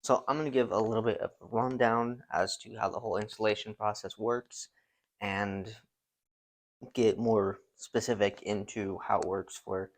So I'm going to give a little bit of a rundown as to how the whole installation process works and get more specific into how it works for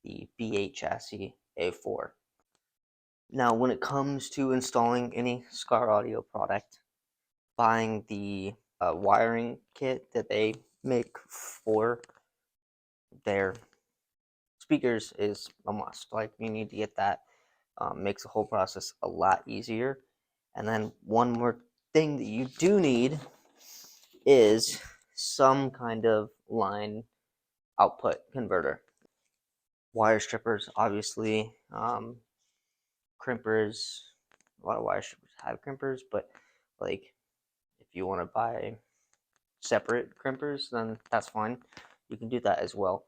the B8 chassis A4. Now, when it comes to installing any Scar Audio product, buying the wiring kit that they make for their speakers is a must. Like, you need to get that. Makes the whole process a lot easier. And then one more thing that you do need is some kind of line output converter. Wire strippers, obviously, crimpers. A lot of wire strippers have crimpers, but like if you want to buy separate crimpers, then that's fine. You can do that as well.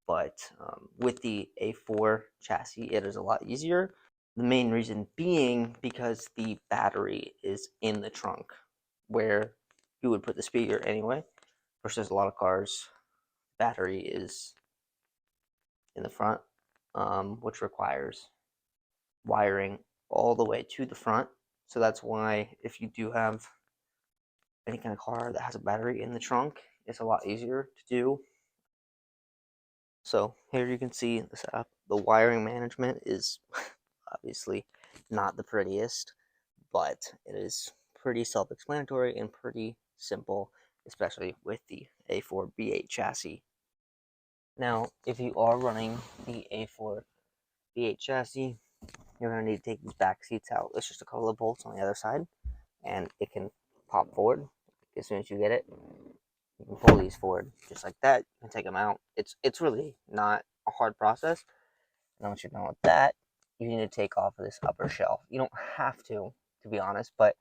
But with the A4 chassis, it is a lot easier. The main reason being because the battery is in the trunk where you would put the speaker anyway, versus a lot of cars, battery is in the front, which requires wiring all the way to the front. So that's why if you do have any kind of car that has a battery in the trunk, it's a lot easier to do. So here you can see the setup. The wiring management is obviously not the prettiest, but it is pretty self-explanatory and pretty simple, especially with the A4 B8 chassis. Now, if you are running the A4 B8 chassis, you're going to need to take these back seats out. It's just a couple of bolts on the other side, and it can pop forward as soon as you get it. You can pull these forward just like that. You can take them out. It's really not a hard process. And once you're done with that, you need to take off of this upper shelf. You don't have to be honest, but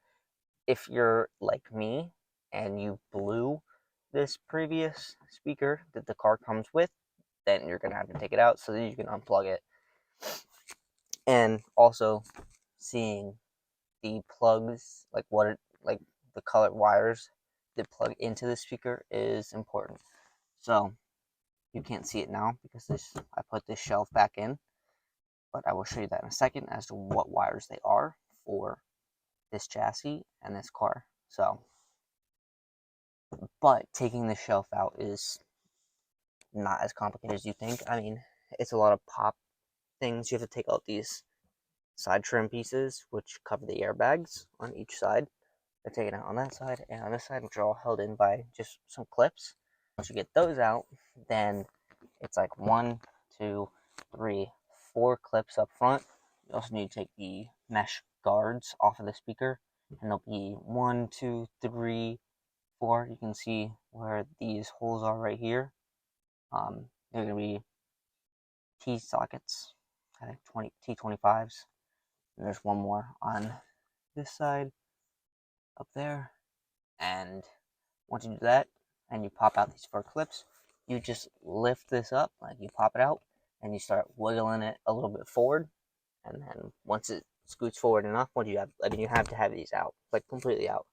if you're like me and you blew this previous speaker that the car comes with, then you're going to have to take it out so that you can unplug it. And also seeing the plugs, like the colored wires that plug into the speaker is important. So you can't see it now because I put this shelf back in, but I will show you that in a second as to what wires they are for this chassis and this car. So, but taking the shelf out is not as complicated as you think. I mean, it's a lot of pop things. You have to take out these side trim pieces, which cover the airbags on each side. They're taken out on that side and on this side, which are all held in by just some clips. Once you get those out, then it's like 1, 2, 3, 4 clips up front. You also need to take the mesh guards off of the speaker, and there'll be 1, 2, 3, 4. You can see where these holes are right here. They're going to be T sockets, I think T25s. And there's one more on this side up there. And once you do that and you pop out these 4 clips, you just lift this up, like you pop it out and you start wiggling it a little bit forward. And then once it scoots forward enough, you have to have these out, like completely out.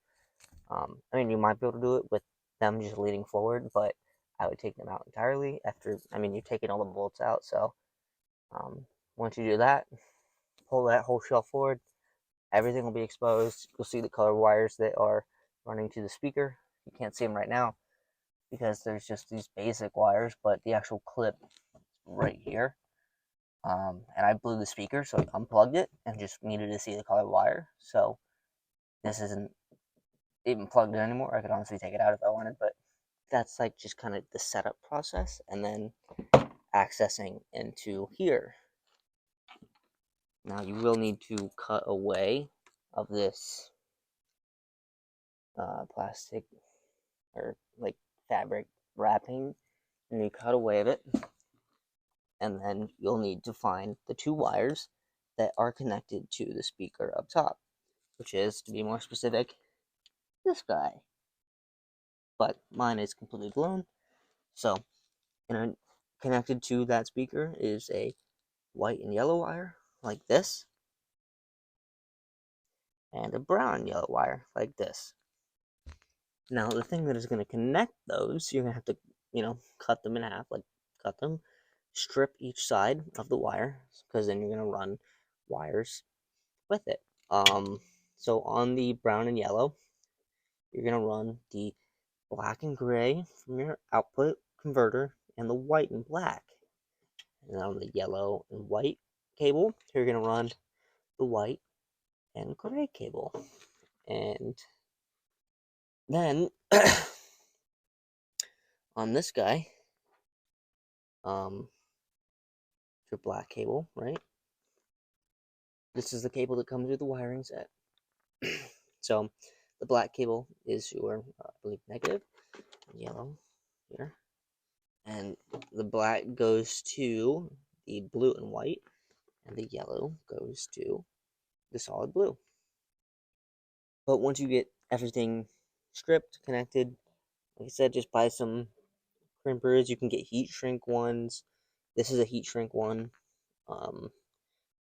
I mean, you might be able to do it with them just leaning forward, but I would take them out entirely after, you've taken all the bolts out. So once you do that, pull that whole shelf forward, everything will be exposed. You'll see the color wires that are running to the speaker. You can't see them right now because there's just these basic wires, but the actual clip right here. And I blew the speaker, so I unplugged it and just needed to see the color wire. So this isn't even plugged in anymore. I could honestly take it out if I wanted, but that's like just kind of the setup process and then accessing into here. Now you will need to cut away of this plastic or like fabric wrapping, and you cut away of it, and then you'll need to find the 2 wires that are connected to the speaker up top, which is, to be more specific, this guy. But mine is completely blown. So, connected to that speaker is a white and yellow wire, like this, and a brown and yellow wire, like this. Now, the thing that is going to connect those, you're going to have to, cut them in half, like cut them, strip each side of the wire, because then you're going to run wires with it. So on the brown and yellow, you're gonna run the black and gray from your output converter and the white and black. And on the yellow and white cable, you're gonna run the white and gray cable. And then on this guy, your black cable, right? This is the cable that comes with the wiring set. So the black cable is your, I believe, negative, yellow here, and the black goes to the blue and white, and the yellow goes to the solid blue. But once you get everything stripped, connected, like I said, just buy some crimpers. You can get heat shrink ones. This is a heat shrink one. Um,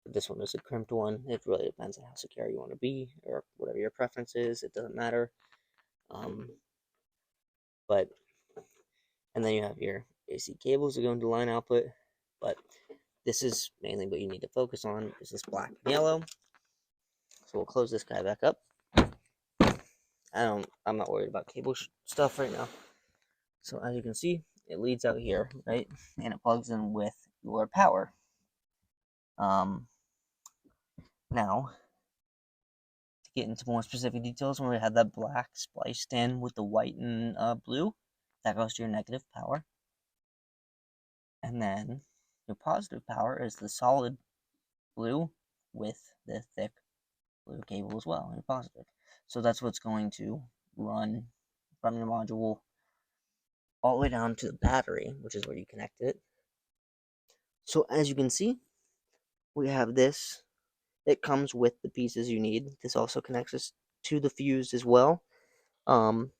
this one is a crimped one. It really depends on how secure you want to be or whatever your preference is. It doesn't matter. Um, but and then you have your AC cables that go into line output. But this is mainly what you need to focus on is this black and yellow. So we'll close this guy back up. I'm not worried about cable stuff right now. So as you can see, it leads out here, right? And it plugs in with your power. Now, to get into more specific details, when we have that black spliced in with the white and blue, that goes to your negative power. And then your positive power is the solid blue with the thick blue cable as well, and positive. So that's what's going to run from your module all the way down to the battery, which is where you connect it. So as you can see, we have this. It comes with the pieces you need. This also connects us to the fuse as well. You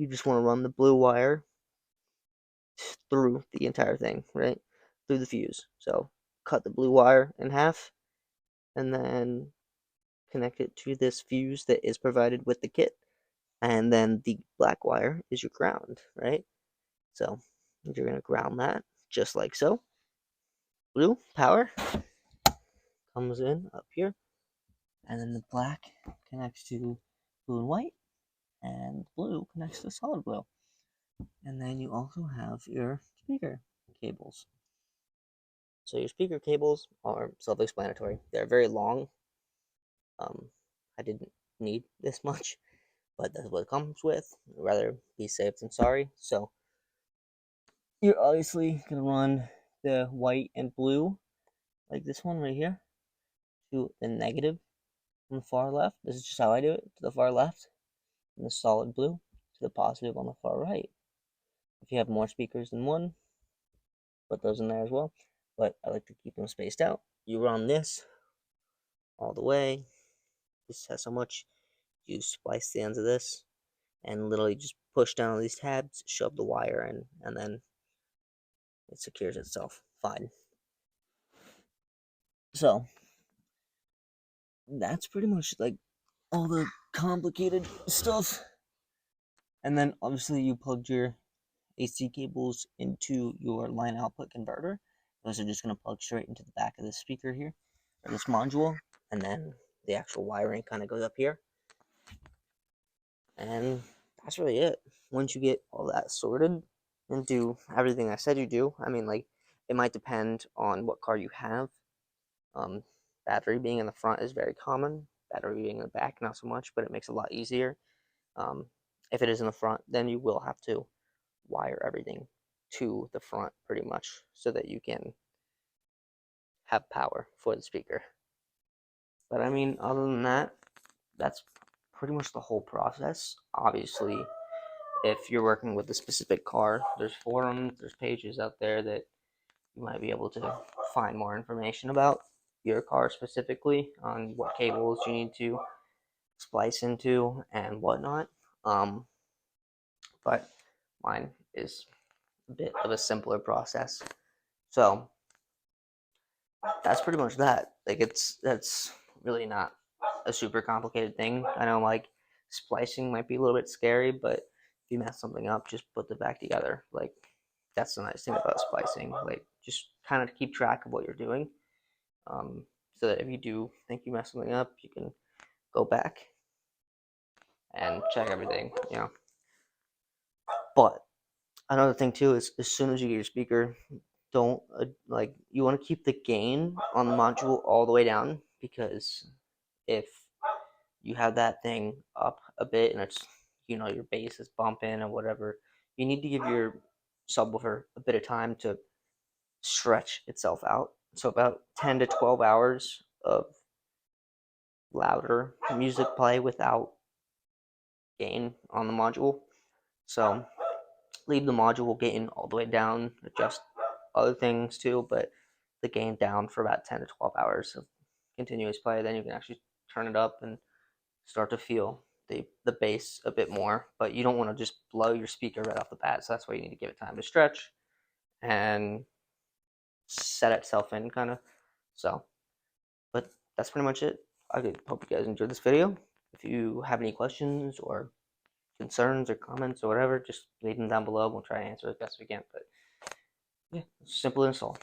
just want to run the blue wire through the entire thing, right? Through the fuse. So cut the blue wire in half and then connect it to this fuse that is provided with the kit. And then the black wire is your ground, right? So you're going to ground that just like so. Blue power comes in up here, and then the black connects to blue and white, and blue connects to solid blue. And then you also have your speaker cables. So your speaker cables are self-explanatory. They're very long. I didn't need this much, but that's what it comes with. I'd rather be safe than sorry. So you're obviously gonna run the white and blue, like this one right here, to the negative on the far left. This is just how I do it, to the far left, and the solid blue to the positive on the far right. If you have more speakers than one, put those in there as well. But I like to keep them spaced out. You run this all the way. This has so much. You splice the ends of this and literally just push down on these tabs, shove the wire in, and then it secures itself fine. So that's pretty much like all the complicated stuff. And then obviously you plugged your AC cables into your line output converter. Those are just going to plug straight into the back of this speaker here, or this module, and then the actual wiring kind of goes up here. And that's really it. Once you get all that sorted and do everything I said you do, I mean, like, it might depend on what car you have. Battery being in the front is very common. Battery being in the back, not so much, but it makes it a lot easier. If it is in the front, then you will have to wire everything to the front pretty much so that you can have power for the speaker. But I mean, other than that, that's pretty much the whole process. Obviously, if you're working with a specific car, there's forums, there's pages out there that you might be able to find more information about your car specifically on what cables you need to splice into and whatnot. But mine is a bit of a simpler process. So that's pretty much that. Like that's really not a super complicated thing. I know like splicing might be a little bit scary, but if you mess something up, just put it back together. Like that's the nice thing about splicing. Like just kind of keep track of what you're doing. so that if you do think you messed something up, you can go back and check everything, you know. But another thing too is as soon as you get your speaker, don't like you want to keep the gain on the module all the way down, because if you have that thing up a bit and it's, you know, your bass is bumping or whatever, you need to give your subwoofer a bit of time to stretch itself out. So about 10 to 12 hours of louder music play without gain on the module. So leave the module gain all the way down, adjust other things too, but the gain down for about 10 to 12 hours of continuous play. Then you can actually turn it up and start to feel the bass a bit more, but you don't want to just blow your speaker right off the bat. So that's why you need to give it time to stretch and set itself in, kind of. So, but that's pretty much it. I hope you guys enjoyed this video. If you have any questions or concerns or comments or whatever, just leave them down below. We'll try to answer as best we can. But yeah, it's simple and install.